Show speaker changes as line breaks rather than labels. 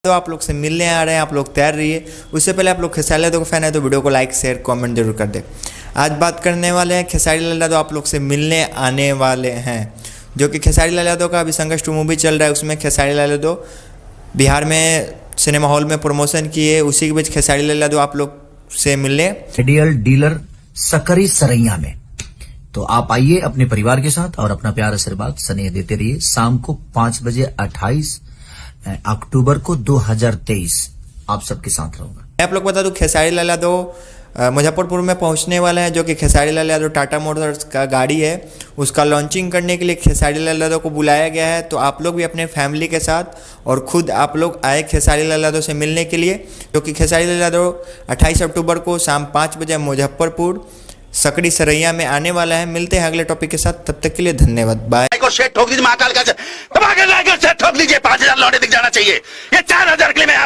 तो आप लोग से मिलने आ रहे हैं, आप लोग तैयार रहिए। उससे पहले आप लोग खेसारी लाल यादव का फैन है तो वीडियो को लाइक शेयर कमेंट जरूर कर दे। आज बात करने वाले हैं खेसारी लाल यादव आप लोग से मिलने आने वाले हैं, जो कि खेसारी लाल यादव का अभी संघर्ष 2 मूवी चल रहा है। उसमें खेसारी लाल यादव बिहार में सिनेमा हॉल में प्रमोशन किए, उसी के बीच खेसारी लाल यादव आप लोग से मिलने
आइडियल डीलर सकरी सरैया में। तो आप आइए अपने परिवार के साथ और अपना प्यार आशीर्वाद स्नेह देते रहिए। शाम को 5 बजे 28 अक्टूबर को 2023 आप सबके साथ रहूंगा।
मैं आप लोग बता दूं खेसारी लाल यादव मुजफ्फरपुर में पहुंचने वाले हैं, जो कि खेसारी लाल यादव टाटा मोटर्स का गाड़ी है उसका लॉन्चिंग करने के लिए खेसारी लाल यादव को बुलाया गया है। तो आप लोग भी अपने फैमिली के साथ और खुद आप लोग आए खेसारी लाल यादव से मिलने के लिए, जो कि खेसारी लाल यादव 28 अक्टूबर को शाम 5 बजे मुजफ्फरपुर सकड़ी सरैया में आने वाला है। मिलते हैं अगले टॉपिक के साथ, तब तक के लिए धन्यवाद, बाय।
को शेड ठोक दीजिए, महाकाल का ठोक लीजिए, 5000 लौटे दिख जाना चाहिए। ये 4000 के लिए मैं